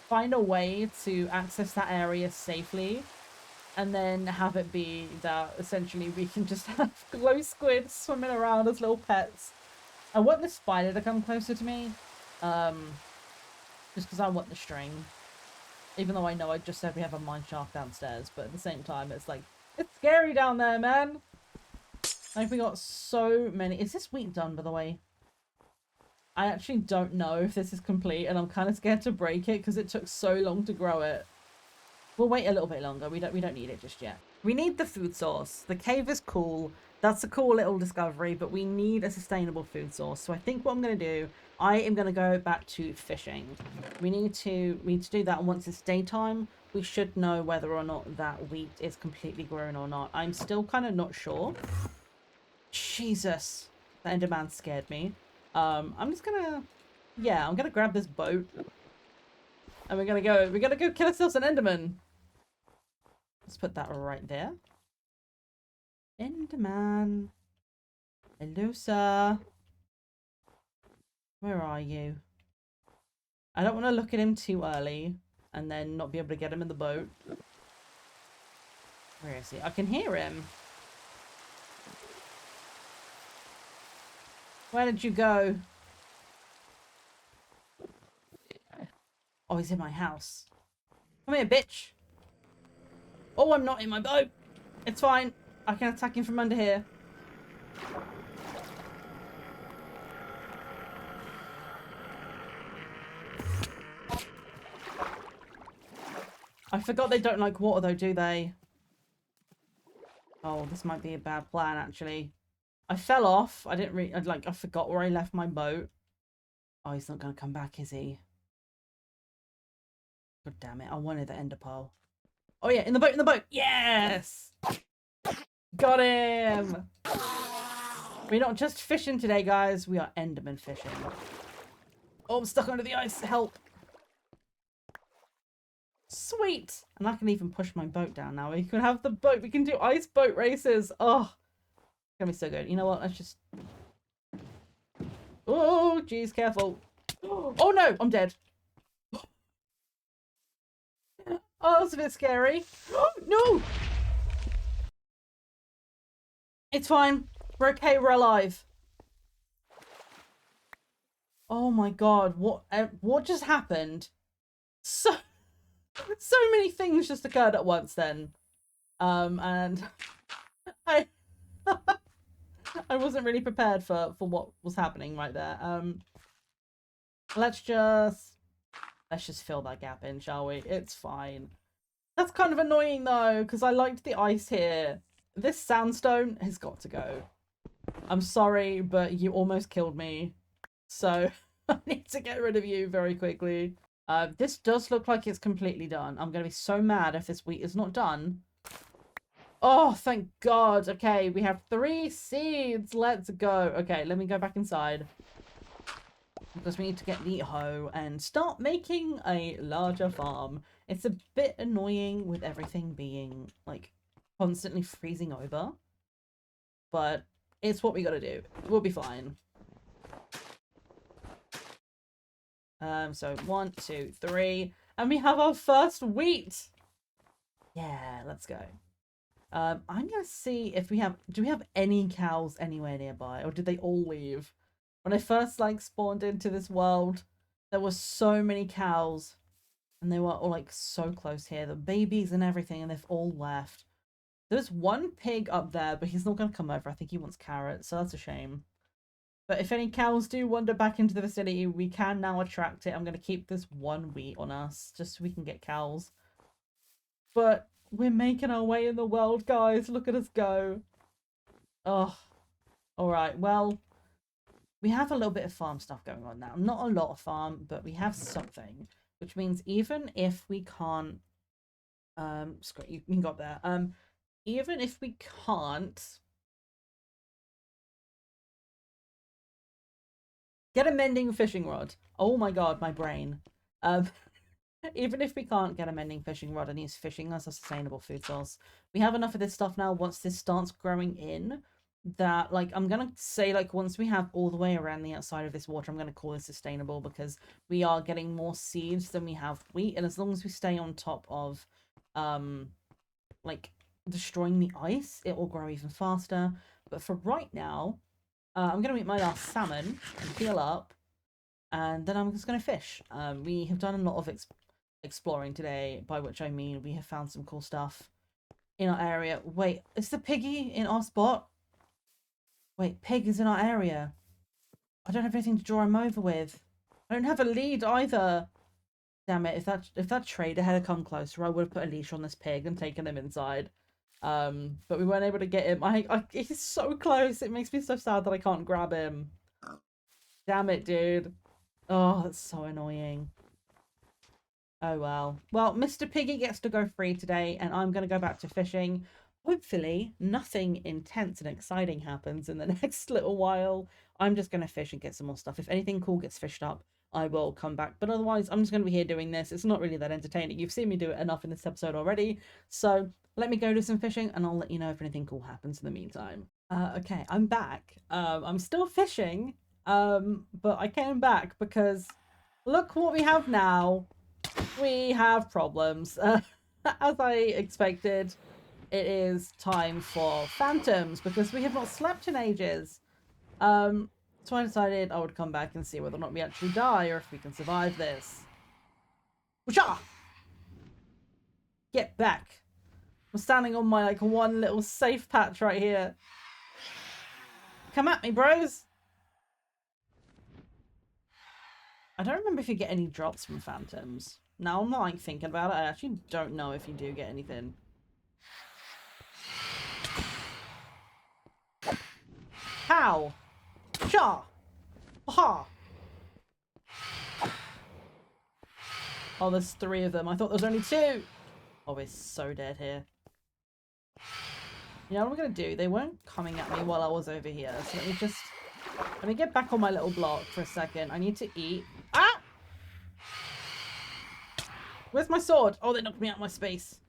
find a way to access that area safely. And then have it be that, essentially, we can just have glow squid swimming around as little pets. I want the spider to come closer to me. Just because I want the string. Even though I know I just said we have a mine shaft downstairs. But at the same time, it's like... It's scary down there, man. Like, we got so many... Is this wheat done, by the way? I actually don't know if this is complete, and I'm kind of scared to break it because it took so long to grow it. We'll wait a little bit longer. We don't need it just yet. We need the food source. The cave is cool. That's a cool little discovery, but we need a sustainable food source. So I think what I'm going to do, I am going to go back to fishing. We need to do that, and once it's daytime, we should know whether or not that wheat is completely grown or not. I'm still kind of not sure. Jesus. The Enderman scared me. I'm just gonna... Yeah, I'm gonna grab this boat. And we're gonna go kill ourselves an Enderman. Let's put that right there. Enderman. Hello, sir. Where are you? I don't want to look at him too early and then not be able to get him in the boat. Where is he? I can hear him. Where did you go? Oh, he's in my house. Come here, bitch. Oh, I'm not in my boat. It's fine. I can attack him from under here. I forgot they don't like water though, do they? Oh, this might be a bad plan, actually. I fell off. I didn't really... I forgot where I left my boat. Oh, he's not going to come back, is he? God damn it. I wanted the ender pearl. Oh, yeah. In the boat, in the boat. Yes! Got him! We're not just fishing today, guys. We are enderman fishing. Oh, I'm stuck under the ice. Help. Sweet! And I can even push my boat down now. We can have the boat. We can do ice boat races. Oh, it's gonna be so good. You know what? Let's just... Oh, geez, careful. Oh, no! I'm dead. Oh, that's a bit scary. No! It's fine. We're okay. We're alive. Oh my god. What just happened? So many things just occurred at once then. And I wasn't really prepared for what was happening right there. Let's just fill that gap in, shall we? It's fine. That's kind of annoying though, because I liked the ice here. This sandstone has got to go. I'm sorry, but you almost killed me. So I need to get rid of you very quickly. This does look like it's completely done. I'm going to be so mad if this wheat is not done. Oh, thank God. Okay, we have 3 seeds. Let's go. Okay, let me go back inside. Because we need to get the hoe and start making a larger farm. It's a bit annoying with everything being, like, constantly freezing over. But it's what we gotta do. We'll be fine. So 1, 2, 3. And we have our first wheat! Yeah, let's go. I'm gonna see if we have... Do we have any cows anywhere nearby? Or did they all leave? When I first, like, spawned into this world, there were so many cows. And they were all, like, so close here. The babies and everything, and they've all left. There's one pig up there, but he's not gonna come over. I think he wants carrots, so that's a shame. But if any cows do wander back into the vicinity, we can now attract it. I'm going to keep this 1 wheat on us, just so we can get cows. But we're making our way in the world, guys. Look at us go. Oh, alright. Well, we have a little bit of farm stuff going on now. Not a lot of farm, but we have something. Which means even if we can't... screw it, you can go up there. Even if we can't... Get a mending fishing rod. Oh my God, my brain. Even if we can't get a mending fishing rod and use fishing as a sustainable food source, we have enough of this stuff now once this starts growing in that, like, I'm going to say, like, once we have all the way around the outside of this water, I'm going to call this sustainable because we are getting more seeds than we have wheat. And as long as we stay on top of, like, destroying the ice, it will grow even faster. But for right now... I'm going to eat my last salmon and heal up, and then I'm just going to fish. We have done a lot of exploring today, by which I mean we have found some cool stuff in our area. Wait, is the piggy in our spot? Wait, pig is in our area. I don't have anything to draw him over with. I don't have a lead either. Damn it, if that trader had come closer, I would have put a leash on this pig and taken him inside. But we weren't able to get him. He's so close. It makes me so sad that I can't grab him. Damn it, dude. Oh, that's so annoying. Oh, well. Well, Mr. Piggy gets to go free today, and I'm going to go back to fishing. Hopefully, nothing intense and exciting happens in the next little while. I'm just going to fish and get some more stuff. If anything cool gets fished up, I will come back. But otherwise, I'm just going to be here doing this. It's not really that entertaining. You've seen me do it enough in this episode already. So let me go do some fishing, and I'll let you know if anything cool happens in the meantime. Okay, I'm back. I'm still fishing, but I came back because look what we have now. We have problems. As I expected, it is time for phantoms because we have not slept in ages. So I decided I would come back and see whether or not we actually die or if we can survive this. Whoosha! Get back. I'm standing on my, like, one little safe patch right here. Come at me, bros! I don't remember if you get any drops from phantoms. Now I'm not, like, thinking about it. I actually don't know if you do get anything. How? Sha! Ha! Oh, there's 3 of them. I thought there was only 2. Oh, we're so dead here. You know what I'm going to do? They weren't coming at me while I was over here. So let me get back on my little block for a second. I need to eat. Ah! Where's my sword? Oh, they knocked me out of my space.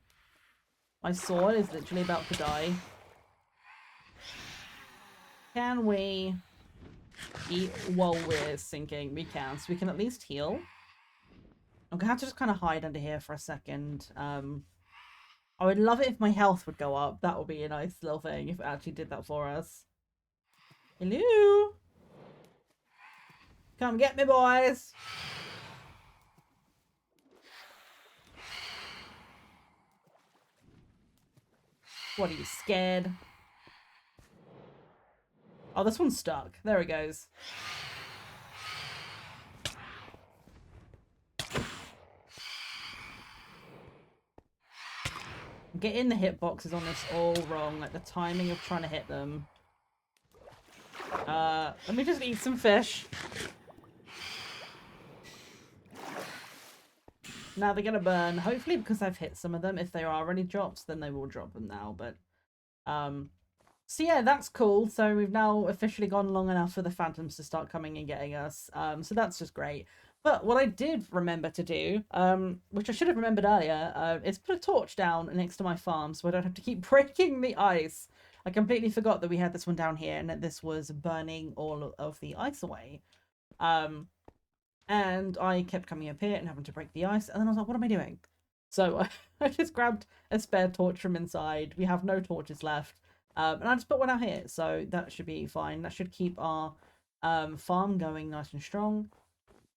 My sword is literally about to die. Can we eat while we're sinking? We can. So we can at least heal. I'm gonna have to just kind of hide under here for a second. I would love it if my health would go up. That would be a nice little thing if it actually did that for us. Hello? Come get me, boys. What, are you scared? Oh, this one's stuck. There it goes. Getting the hitboxes on this all wrong. Like, the timing of trying to hit them. Let me just eat some fish. Now they're gonna burn. Hopefully, because I've hit some of them. If they are already drops, then they will drop them now. But so yeah, that's cool. So we've now officially gone long enough for the phantoms to start coming and getting us. So that's just great. But what I did remember to do, which I should have remembered earlier, is put a torch down next to my farm so I don't have to keep breaking the ice. I completely forgot that we had this one down here and that this was burning all of the ice away. And I kept coming up here and having to break the ice, and then I was like, what am I doing? So I just grabbed a spare torch from inside. We have no torches left. And I just put one out here, so that should be fine. That should keep our farm going nice and strong.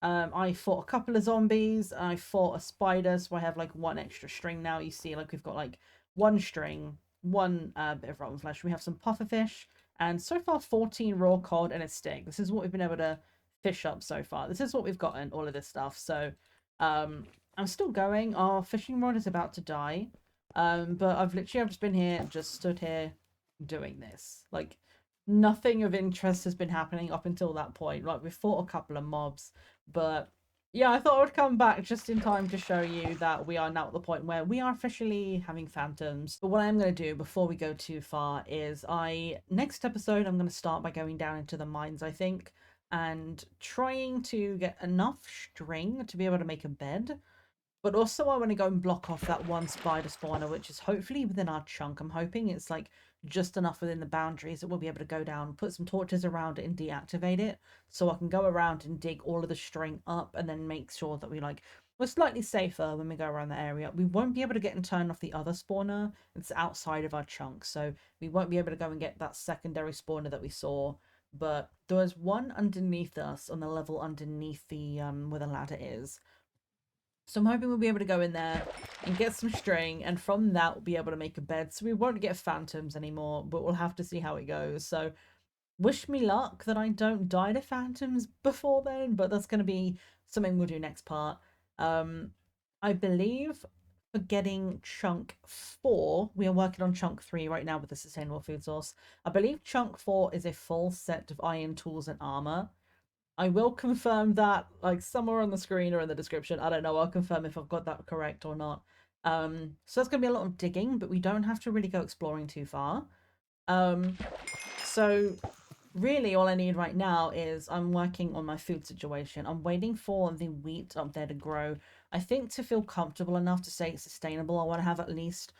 I fought a couple of zombies. I fought a spider, so I have like one extra string now. You see, like we've got like one string, one bit of rotten flesh. We have some pufferfish, and so far 14 raw cod and a stick. This is what we've been able to fish up so far. This is what we've gotten, all of this stuff. So I'm still going. Our fishing rod is about to die. But I've just been here, just stood here doing this. Like nothing of interest has been happening up until that point. Like we fought a couple of mobs, but yeah, I thought I would come back just in time to show you that we are now at the point where we are officially having phantoms. But what I'm going to do before we go too far is next episode, I'm going to start by going down into the mines, I think, and trying to get enough string to be able to make a bed. But also I want to go and block off that one spider spawner, which is hopefully within our chunk. I'm hoping it's like just enough within the boundaries that we'll be able to go down, put some torches around it and deactivate it. So I can go around and dig all of the string up and then make sure that we're slightly safer when we go around the area. We won't be able to get and turn off the other spawner. It's outside of our chunk. So we won't be able to go and get that secondary spawner that we saw. But there was one underneath us on the level underneath the where the ladder is. So I'm hoping we'll be able to go in there and get some string, and from that we'll be able to make a bed. So we won't get phantoms anymore, but we'll have to see how it goes. So wish me luck that I don't die to phantoms before then, but that's going to be something we'll do next part. I believe for getting chunk 4, we are working on chunk 3 right now with the sustainable food source. I believe chunk 4 is a full set of iron tools and armor. I will confirm that like somewhere on the screen or in the description. I don't know. I'll confirm if I've got that correct or not. So that's going to be a lot of digging, but we don't have to really go exploring too far. So really all I need right now is I'm working on my food situation. I'm waiting for the wheat up there to grow. I think to feel comfortable enough to say it's sustainable, I want to have at least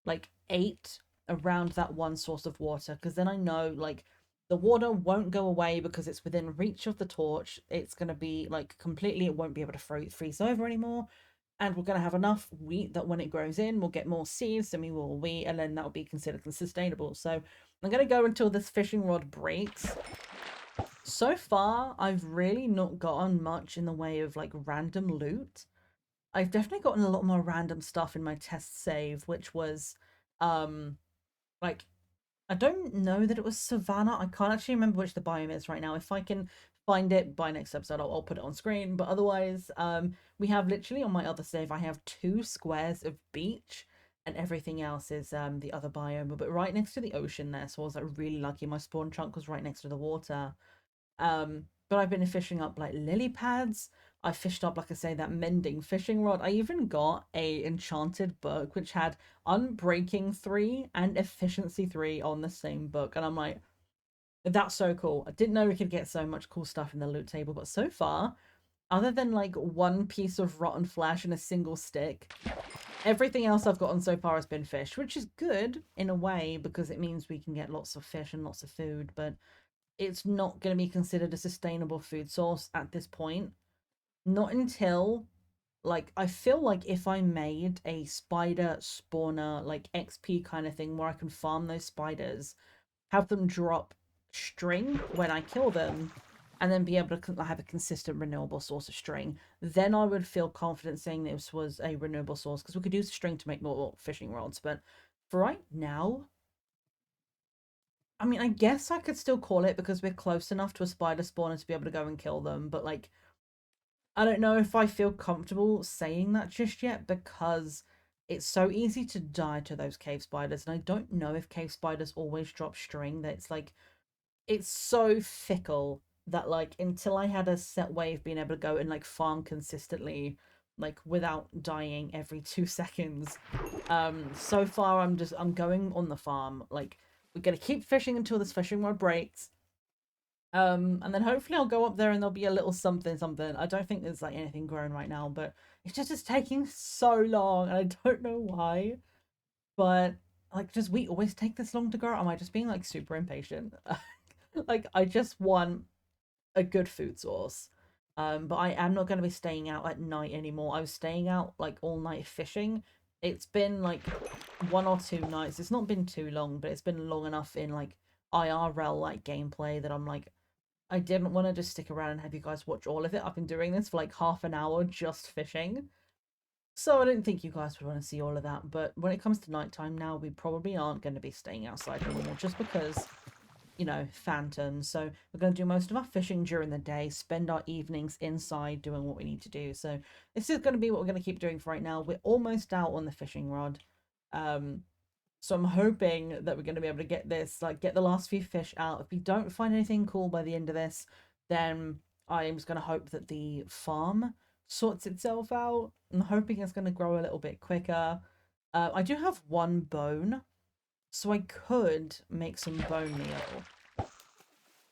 like 8 around that one source of water, because then I know like the water won't go away because it's within reach of the torch. It's going to be like completely, it won't be able to freeze over anymore. And we're going to have enough wheat that when it grows in, we'll get more seeds and we will wheat, and then that'll be considered sustainable. So I'm going to go until this fishing rod breaks. So far, I've really not gotten much in the way of like random loot. I've definitely gotten a lot more random stuff in my test save, which was like I don't know that it was Savannah. I can't actually remember which the biome is right now. If I can find it by next episode, I'll put it on screen. But otherwise, we have literally on my other save, I have 2 squares of beach, and everything else is the other biome. But right next to the ocean there, so I was like really lucky. My spawn chunk was right next to the water. But I've been fishing up like lily pads. I fished up, like I say, that mending fishing rod. I even got a enchanted book which had unbreaking 3 and efficiency 3 on the same book, and I'm like, that's so cool. I didn't know we could get so much cool stuff in the loot table, but so far, other than like one piece of rotten flesh and a single stick, everything else I've gotten so far has been fish, which is good in a way because it means we can get lots of fish and lots of food, but it's not going to be considered a sustainable food source at this point. Not until, like, I feel like if I made a spider spawner, like, XP kind of thing where I can farm those spiders, have them drop string when I kill them, and then be able to have a consistent renewable source of string, then I would feel confident saying this was a renewable source, because we could use string to make more fishing rods. But for right now, I mean, I guess I could still call it because we're close enough to a spider spawner to be able to go and kill them, but like, I don't know if I feel comfortable saying that just yet because it's so easy to die to those cave spiders, and I don't know if cave spiders always drop string. That it's like, it's so fickle that like until I had a set way of being able to go and like farm consistently, like without dying every 2 seconds. So far I'm going on the farm. Like, we're gonna keep fishing until this fishing rod breaks. And then hopefully I'll go up there and there'll be a little something something. I don't think there's like anything growing right now, but it's just taking so long and I don't know why. But like, does wheat always take this long to grow? Am I just being like super impatient? Like, I just want a good food source. But I am not going to be staying out at night anymore. I was staying out like all night fishing. It's been like 1 or 2 nights. It's not been too long, but it's been long enough in like IRL like gameplay that I'm like, I didn't want to just stick around and have you guys watch all of it. I've been doing this for like half an hour just fishing. So I don't think you guys would want to see all of that. But when it comes to nighttime now, we probably aren't going to be staying outside anymore just because, you know, phantoms. So we're going to do most of our fishing during the day, spend our evenings inside doing what we need to do. So this is going to be what we're going to keep doing for right now. We're almost out on the fishing rod. So I'm hoping that we're going to be able to get this, like, get the last few fish out. If we don't find anything cool by the end of this, then I'm just going to hope that the farm sorts itself out. I'm hoping it's going to grow a little bit quicker. I do have one bone, so I could make some bone meal.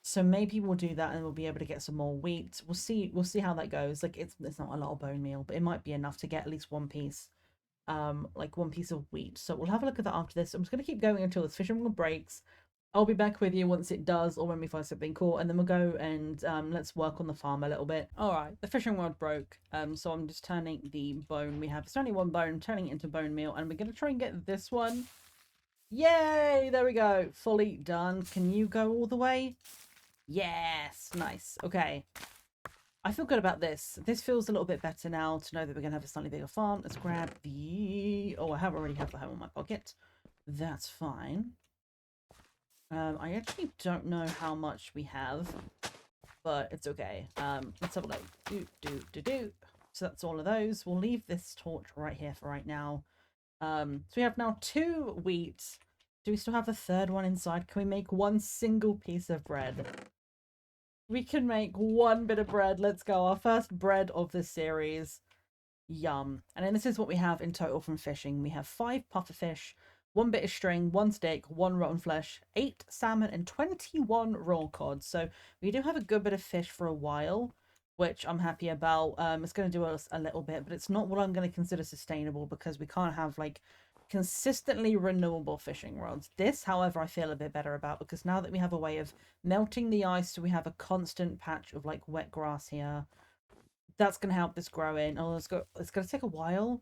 So maybe we'll do that and we'll be able to get some more wheat. We'll see how that goes. Like, it's not a lot of bone meal, but it might be enough to get at least one piece. Like one piece of wheat. So we'll have a look at that after this. I'm just going to keep going until this fishing rod breaks. I'll be back with you once it does, or when we find something cool, and then we'll go and let's work on the farm a little bit. All right, the fishing rod broke. So I'm just turning the bone we have. It's only one bone, turning it into bone meal, and we're going to try and get this one. Yay! There we go. Fully done. Can you go all the way? Yes! Nice. Okay. I feel good about this. This feels a little bit better now to know that we're going to have a slightly bigger farm. Let's grab the... Oh, I already have the home in my pocket. That's fine. I actually don't know how much we have, but it's okay. Let's have a look. So that's all of those. We'll leave this torch right here for right now. So we have now 2 wheat. Do we still have the third one inside? Can we make one single piece of bread? We can make one bit of bread. Let's go. Our first bread of this series. Yum. And then this is what we have in total from fishing. We have 5 puffer fish, 1 bit of string, 1 steak, 1 rotten flesh, 8 salmon, and 21 raw cod. So we do have a good bit of fish for a while, which I'm happy about. It's going to do us a little bit, but it's not what I'm going to consider sustainable because we can't have like consistently renewable fishing rods. This, however, I feel a bit better about because now that we have a way of melting the ice so we have a constant patch of like wet grass here, that's going to help this grow in. Oh, it's going to take a while.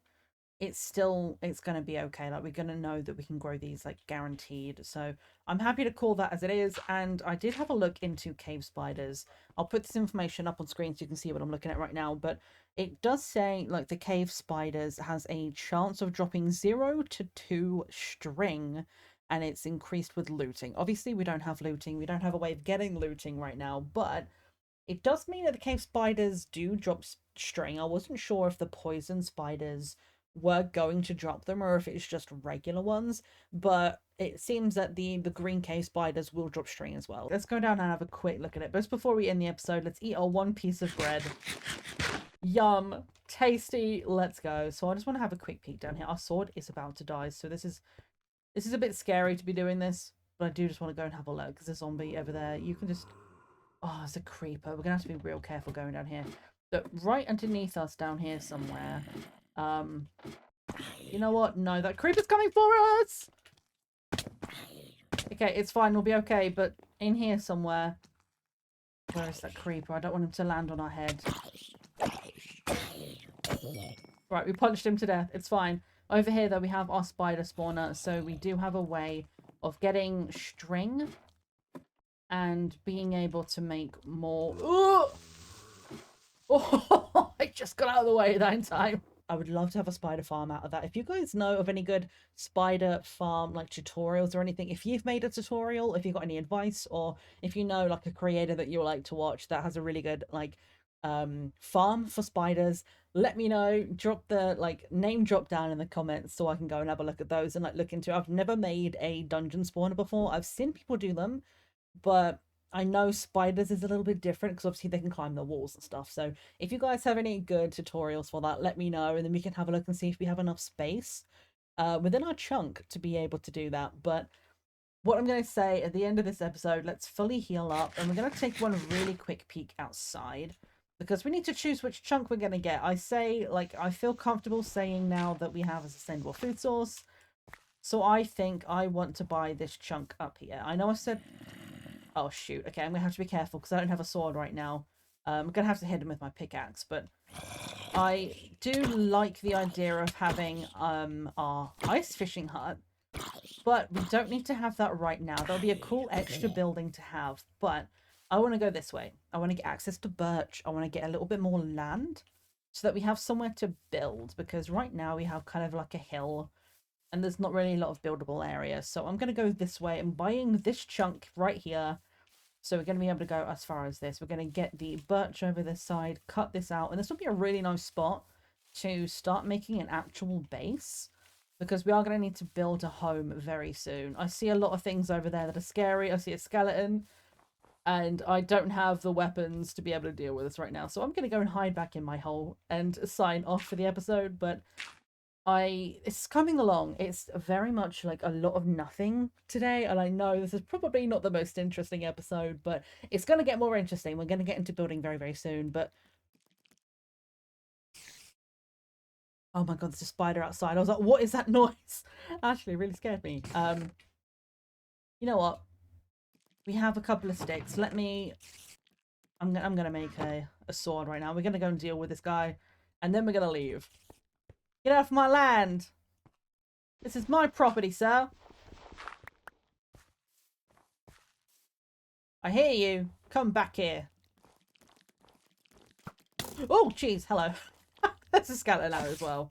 It's going to be okay. Like, we're going to know that we can grow these like guaranteed. So I'm happy to call that as it is. And I did have a look into cave spiders. I'll put this information up on screen so you can see what I'm looking at right now, but it does say like the cave spiders has a chance of dropping 0 to 2 string, and it's increased with looting. Obviously we don't have looting, we don't have a way of getting looting right now, but it does mean that the cave spiders do drop string. I wasn't sure if the poison spiders were going to drop them or if it's just regular ones, but it seems that the green cave spiders will drop string as well. Let's go down and have a quick look at it. But just before we end the episode, let's eat our 1 piece of bread. Yum. Tasty. Let's go. So I just want to have a quick peek down here. Our sword is about to die, so this is a bit scary to be doing this, but I do just want to go and have a look because there's a zombie over there. You can just... Oh, it's a creeper. We're gonna have to be real careful going down here. But right underneath us down here somewhere. You know what? No, that creeper's coming for us! Okay, it's fine. We'll be okay. But in here somewhere... Where is that creeper? I don't want him to land on our head. Right, we punched him to death. It's fine. Over here, though, we have our spider spawner. So we do have a way of getting string and being able to make more... Ooh! Oh, I just got out of the way that in time. I would love to have a spider farm out of that. If you guys know of any good spider farm like tutorials or anything, if you've made a tutorial, if you've got any advice, or if you know like a creator that you like to watch that has a really good like farm for spiders, let me know. Drop the like name drop down in the comments so I can go and have a look at those and like look into it. I've never made a dungeon spawner before. I've seen people do them, but I know spiders is a little bit different because obviously they can climb the walls and stuff. So if you guys have any good tutorials for that, let me know, and then we can have a look and see if we have enough space within our chunk to be able to do that. But what I'm going to say at the end of this episode, let's fully heal up, and we're going to take one really quick peek outside because we need to choose which chunk we're going to get. I feel comfortable saying now that we have a sustainable food source. So I think I want to buy this chunk up here. I know I said... Oh, shoot. Okay, I'm going to have to be careful because I don't have a sword right now. I'm going to have to hit him with my pickaxe, but I do like the idea of having our ice fishing hut, but we don't need to have that right now. That'll be a cool extra building to have, but I want to go this way. I want to get access to birch. I want to get a little bit more land so that we have somewhere to build, because right now we have kind of like a hill and there's not really a lot of buildable area. So I'm going to go this way. I'm buying this chunk right here. So we're going to be able to go as far as this. We're going to get the birch over this side, cut this out, and this will be a really nice spot to start making an actual base, because we are going to need to build a home very soon. I see a lot of things over there that are scary. I see a skeleton, and I don't have the weapons to be able to deal with this right now. So I'm going to go and hide back in my hole and sign off for the episode, but it's coming along. It's very much like a lot of nothing today, and I know this is probably not the most interesting episode, but it's going to get more interesting. We're going to get into building very, very soon, but... Oh my god, there's a spider outside. I was like, what is that noise? Actually, it really scared me. You know what? We have a couple of sticks. Let me... I'm gonna make a sword right now. We're gonna go and deal with this guy, and then we're gonna leave. Get off my land! This is my property, sir. I hear you. Come back here. Oh, jeez. Hello. There's a skeleton now as well.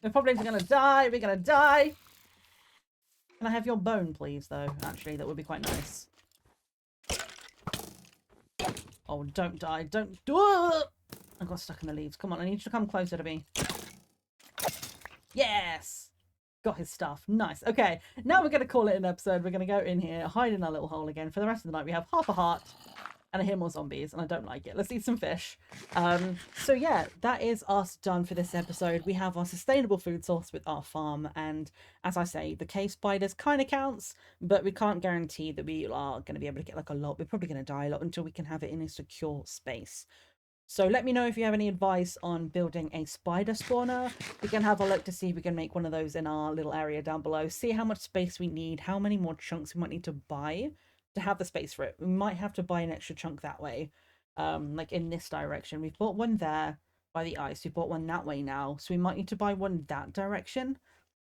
We're probably gonna die. We're gonna die. Can I have your bone, please, though? Actually, that would be quite nice. Oh, don't die. Don't... I got stuck in the leaves. Come on, I need you to come closer to me. Yes! Got his stuff. Nice. Okay, now we're going to call it an episode. We're going to go in here, hide in our little hole again. For the rest of the night, we have half a heart, and I hear more zombies, and I don't like it. Let's eat some fish. So yeah, that is us done for this episode. We have our sustainable food source with our farm, and as I say, the cave spiders kind of counts, but we can't guarantee that we are going to be able to get like a lot. We're probably going to die a lot until we can have it in a secure space. So let me know if you have any advice on building a spider spawner. We can have a look to see if we can make one of those in our little area down below. See how much space we need, how many more chunks we might need to buy to have the space for it. We might have to buy an extra chunk that way, like in this direction. We've bought one there by the ice. We bought one that way now. So we might need to buy one that direction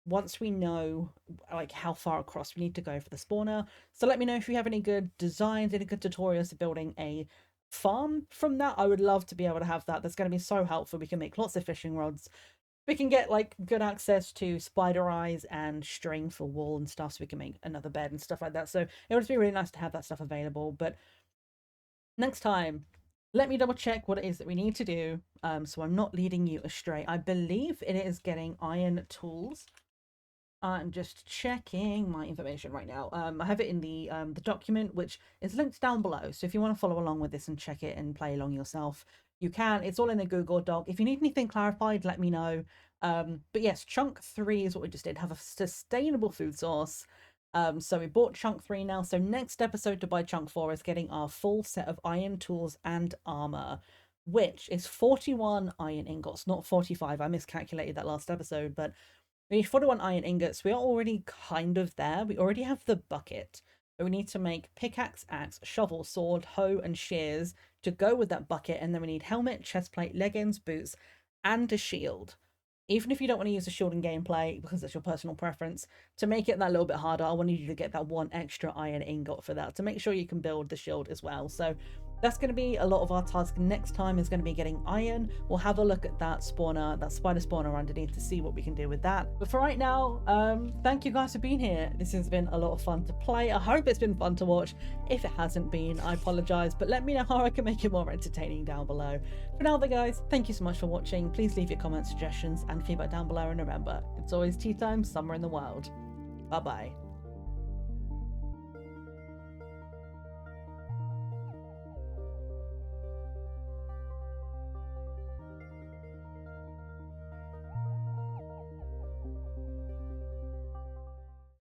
once we know like how far across we need to go for the spawner. So let me know if you have any good designs, any good tutorials to building a farm from that. I would love to be able to have that. That's going to be so helpful. We can make lots of fishing rods. We can get like good access to spider eyes and string for wool and stuff, so we can make another bed and stuff like that. So it would just be really nice to have that stuff available. But next time, let me double check what it is that we need to do, so I'm not leading you astray. I believe it is getting iron tools. I'm just checking my information right now. I have it in the document, which is linked down below. So if you want to follow along with this and check it and play along yourself, you can. It's all in a Google Doc. If you need anything clarified, let me know. But yes, chunk 3 is what we just did. Have a sustainable food source. So we bought chunk 3 now. So next episode to buy chunk 4 is getting our full set of iron tools and armor, which is 41 iron ingots, not 45. I miscalculated that last episode, but we need 41 iron ingots. We are already kind of there. We already have the bucket. But we need to make pickaxe, axe, shovel, sword, hoe, and shears to go with that bucket. And then we need helmet, chestplate, leggings, boots, and a shield. Even if you don't want to use a shield in gameplay, because it's your personal preference, to make it that little bit harder, I wanted you to get that 1 extra iron ingot for that, to make sure you can build the shield as well. So that's going to be a lot of our task next time, is going to be getting iron. We'll have a look at that spawner, that spider spawner underneath, to see what we can do with that. But for right now, thank you guys for being here. This has been a lot of fun to play. I hope it's been fun to watch. If it hasn't been, I apologize, but let me know how I can make it more entertaining down below. For now though, guys, thank you so much for watching. Please leave your comments, suggestions, and feedback down below, and remember, it's always tea time somewhere in the world. Bye bye.